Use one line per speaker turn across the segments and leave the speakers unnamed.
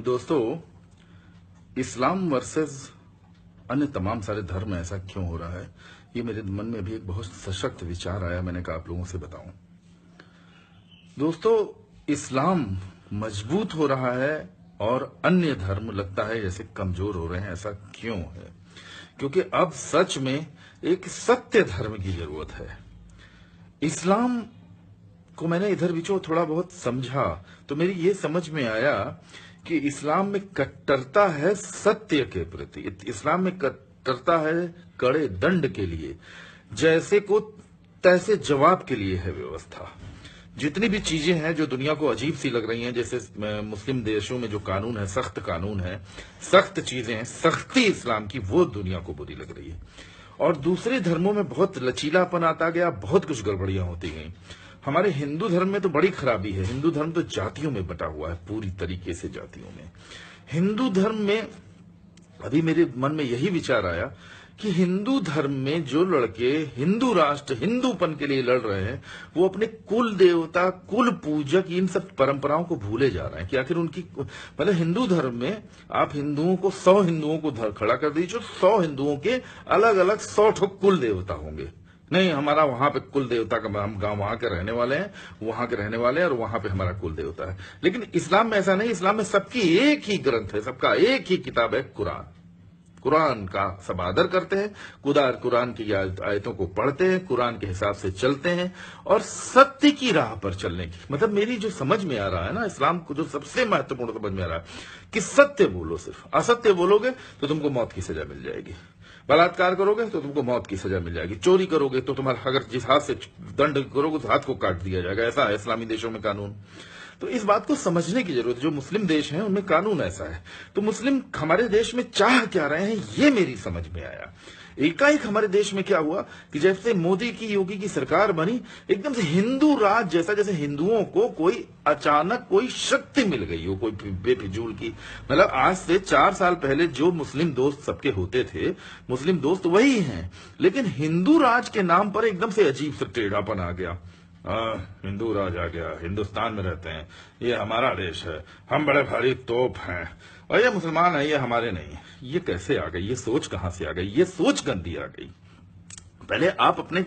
दोस्तों, इस्लाम वर्सेस अन्य तमाम सारे धर्म ऐसा क्यों हो रहा है, ये मेरे मन में भी एक बहुत सशक्त विचार आया। मैंने कहा आप लोगों से बताऊं। दोस्तों, इस्लाम मजबूत हो रहा है और अन्य धर्म लगता है जैसे कमजोर हो रहे हैं। ऐसा क्यों है? क्योंकि अब सच में एक सत्य धर्म की जरूरत है। इस्लाम को मैंने इधर बीचों थोड़ा बहुत समझा तो मेरी ये समझ में आया कि इस्लाम में कट्टरता है सत्य के प्रति। इस्लाम में कट्टरता है कड़े दंड के लिए, जैसे को तैसे जवाब के लिए है व्यवस्था। जितनी भी चीजें हैं जो दुनिया को अजीब सी लग रही हैं, जैसे मुस्लिम देशों में जो कानून है, सख्त कानून है, सख्त चीजें हैं, सख्ती इस्लाम की, वो दुनिया को बुरी लग रही है। और दूसरे धर्मों में बहुत लचीलापन आता गया, बहुत कुछ गड़बड़ियां होती गई। हमारे हिंदू धर्म में तो बड़ी खराबी है। हिंदू धर्म तो जातियों में बटा हुआ है, पूरी तरीके से जातियों में। हिंदू धर्म में अभी मेरे मन में यही विचार आया कि हिंदू धर्म में जो लड़के हिंदू राष्ट्र, हिंदूपन के लिए लड़ रहे हैं, वो अपने कुल देवता, कुल पूजक, इन सब परंपराओं को भूले जा रहे हैं। कि आखिर उनकी मतलब हिंदू धर्म में आप हिंदुओं को 100 हिंदुओं को खड़ा कर दीजिए, 100 हिंदुओं के अलग अलग 100 ठो कुल देवता होंगे। नहीं, हमारा वहां पे कुल देवता का, हम गांव वहां के रहने वाले हैं, वहां के रहने वाले हैं, और वहां पे हमारा कुल देवता है। लेकिन इस्लाम में ऐसा नहीं। इस्लाम में सबकी एक ही ग्रंथ है, सबका एक ही किताब है, कुरान। कुरान का सब आदर करते हैं, कुरान की आयतों को पढ़ते हैं, कुरान के हिसाब से चलते हैं, और सत्य की राह पर चलने की, मतलब मेरी जो समझ में आ रहा है ना, इस्लाम को जो सबसे महत्वपूर्ण समझ में आ रहा है कि सत्य बोलो। सिर्फ असत्य बोलोगे तो तुमको मौत की सजा मिल जाएगी। बलात्कार करोगे तो तुमको मौत की सजा मिल जाएगी। चोरी करोगे तो तुम्हारा, अगर जिस हाथ से दंड करोगे तो हाथ को काट दिया जाएगा। ऐसा है इस्लामी देशों में कानून। तो इस बात को समझने की जरूरत है। जो मुस्लिम देश हैं उनमें कानून ऐसा है, तो मुस्लिम हमारे देश में चाह क्या रहे हैं, ये मेरी समझ में आया। एकाएक हमारे देश में क्या हुआ कि जैसे मोदी की, योगी की सरकार बनी, एकदम से हिंदू राज जैसा, जैसे हिंदुओं को कोई अचानक कोई शक्ति मिल गई हो, कोई बेफिजूल की। मतलब आज से 4 साल पहले जो मुस्लिम दोस्त सबके होते थे, मुस्लिम दोस्त वही हैं, लेकिन हिंदू राज के नाम पर एकदम से अजीब सा टेढ़ापन आ गया। हिंदू राज आ गया, हिंदुस्तान में रहते हैं, ये हमारा देश है, हम बड़े भारी तोप हैं, और ये मुसलमान है, ये हमारे नहीं। ये कैसे आ गई? ये सोच कहां से आ गई? ये सोच गंदी आ गई। पहले आप अपने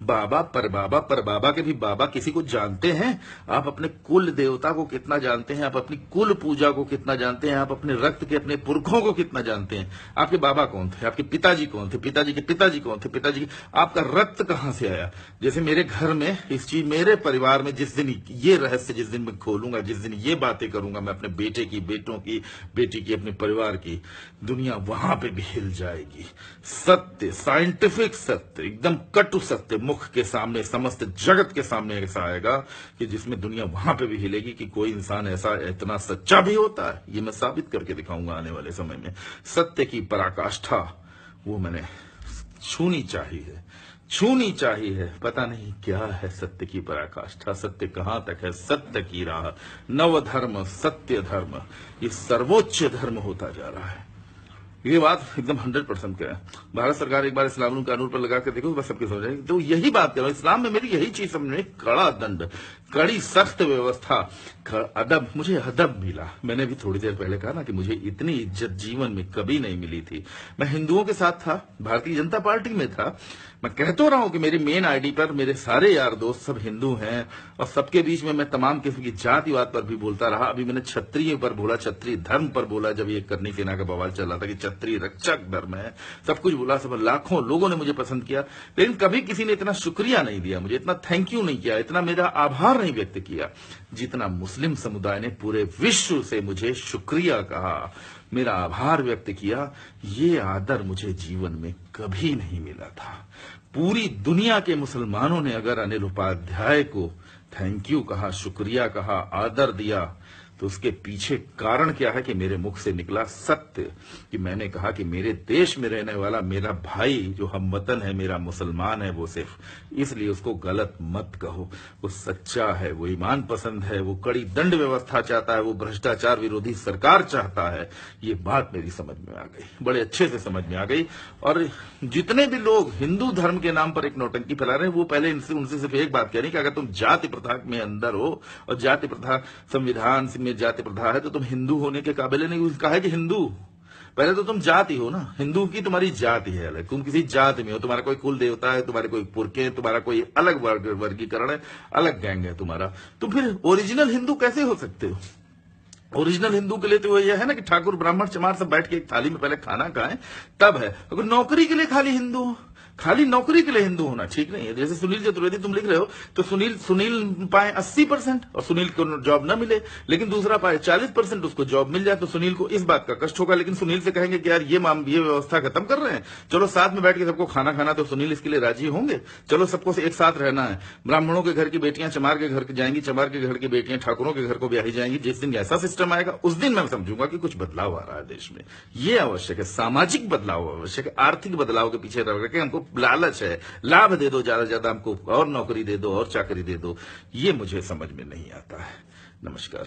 बाबा, परबाबा के भी बाबा किसी को जानते हैं? आप अपने कुल देवता को कितना जानते हैं? आप अपनी कुल पूजा को कितना जानते हैं? आप अपने रक्त के, अपने पुरखों को कितना जानते हैं? आपके बाबा कौन थे? आपके पिताजी कौन थे? पिताजी के पिताजी कौन थे? पिताजी की, आपका रक्त कहां से आया? जैसे मेरे घर में इस चीज, मेरे परिवार में जिस दिन ये रहस्य, जिस दिन मैं खोलूंगा, जिस दिन ये बातें करूंगा मैं अपने बेटे की, बेटों की, बेटी की, अपने परिवार की, दुनिया वहां पे भी हिल जाएगी। सत्य, साइंटिफिक सत्य, एकदम कटु सत्य मुख के सामने, समस्त जगत के सामने ऐसा आएगा कि जिसमें दुनिया वहां पे भी हिलेगी कि कोई इंसान ऐसा इतना सच्चा भी होता है। ये मैं साबित करके दिखाऊंगा आने वाले समय में। सत्य की पराकाष्ठा वो मैंने छूनी चाहिए, छूनी चाहिए। पता नहीं क्या है सत्य की पराकाष्ठा, सत्य कहां तक है, सत्य की राह, नव धर्म, सत्य धर्म, ये सर्वोच्च धर्म होता जा रहा है। ये बात एकदम 100% क्या है। भारत सरकार एक बार इस्लाम कानून पर लगा कर देखो, बस सबके समझ आएगी। तो यही बात कर रहा हूं, इस्लाम में मेरी यही चीज समझ में, कड़ा दंड, कड़ी सख्त व्यवस्था, अदब। मुझे अदब मिला। मैंने भी थोड़ी देर पहले कहा ना कि मुझे इतनी इज्जत जीवन में कभी नहीं मिली थी। मैं हिंदुओं के साथ था, भारतीय जनता पार्टी में था। मैं कह तो रहा हूं कि मेरी मेन आईडी पर मेरे सारे यार दोस्त सब हिंदू हैं, और सबके बीच में मैं तमाम किस्म की जातिवाद पर भी बोलता रहा। अभी मैंने क्षत्रिय पर बोला, क्षत्रिय धर्म पर बोला, जब ये करनी सेना का बवाल चल रहा था कि क्षत्रिय रक्षक धर्म है, सब कुछ बोला। सब लाखों लोगों ने मुझे पसंद किया, लेकिन कभी किसी ने इतना शुक्रिया नहीं दिया मुझे, इतना थैंक यू नहीं किया, इतना मेरा आभार नहीं व्यक्त किया जितना मुस्लिम समुदाय ने पूरे विश्व से मुझे शुक्रिया कहा, मेरा आभार व्यक्त किया। ये आदर मुझे जीवन में कभी नहीं मिला था। पूरी दुनिया के मुसलमानों ने अगर अनिल उपाध्याय को थैंक यू कहा, शुक्रिया कहा, आदर दिया, तो उसके पीछे कारण क्या है कि मेरे मुख से निकला सत्य, कि मैंने कहा कि मेरे देश में रहने वाला मेरा भाई जो हमवतन है, मेरा मुसलमान है, वो सिर्फ इसलिए उसको गलत मत कहो। वो सच्चा है, वो ईमान पसंद है, वो कड़ी दंड व्यवस्था चाहता है, वो भ्रष्टाचार विरोधी सरकार चाहता है। ये बात मेरी समझ में आ गई, बड़े अच्छे से समझ में आ गई। और जितने भी लोग हिंदू धर्म के नाम पर एक नौटंकी फैला रहे हैं, वो पहले उनसे सिर्फ एक बात कह रही कि अगर तुम जाति प्रथा में अंदर हो, और जाति प्रथा संविधान में जाति प्रथा है तो तुम हिंदू होने के काबिल नहीं। कहा है कि हिंदू, पहले तो तुम जाति हो ना, हिंदू की तुम्हारी जाति है अलग, तुम किसी जाति में हो, तुम्हारा कोई कुल देवता है, तुम्हारे कोई पुरखे हैं, तुम्हारा कोई अलग वर्गीकरण है, अलग गैंग है तुम्हारा। तो फिर ओरिजिनल हिंदू कैसे हो सकते हो? ओरिजिनल हिंदू के लिए तो यह है ना कि ठाकुर ब्राह्मण चमार सब बैठ के एक थाली में पहले खाना खाएं, तब है। अगर नौकरी के लिए खाली हिंदू हो, खाली नौकरी के लिए हिंदू होना ठीक नहीं है। जैसे सुनील चतुर्वेदी तुम लिख रहे हो, तो सुनील पाए 80% और सुनील को जॉब ना मिले, लेकिन दूसरा पाए 40%, उसको जॉब मिल जाए, तो सुनील को इस बात का कष्ट होगा। लेकिन सुनील से कहेंगे कि यार ये व्यवस्था खत्म कर रहे हैं, चलो साथ में बैठ के सबको खाना खाना, तो सुनील इसके लिए राजी होंगे। चलो सबको एक साथ रहना है, ब्राह्मणों के घर की बेटियां चमार के घर जाएंगी, चमार के घर की बेटियां ठाकुरों के घर को ब्याही जाएंगी। जिस दिन ऐसा सिस्टम आएगा उस दिन मैं समझूंगा कि कुछ बदलाव आ रहा है देश में। ये आवश्यक है, सामाजिक बदलाव आवश्यक है। आर्थिक बदलाव के पीछे रह के हमको लालच है, लाभ दे दो ज्यादा से ज्यादा, हमको और नौकरी दे दो और चाकरी दे दो, ये मुझे समझ में नहीं आता है। नमस्कार।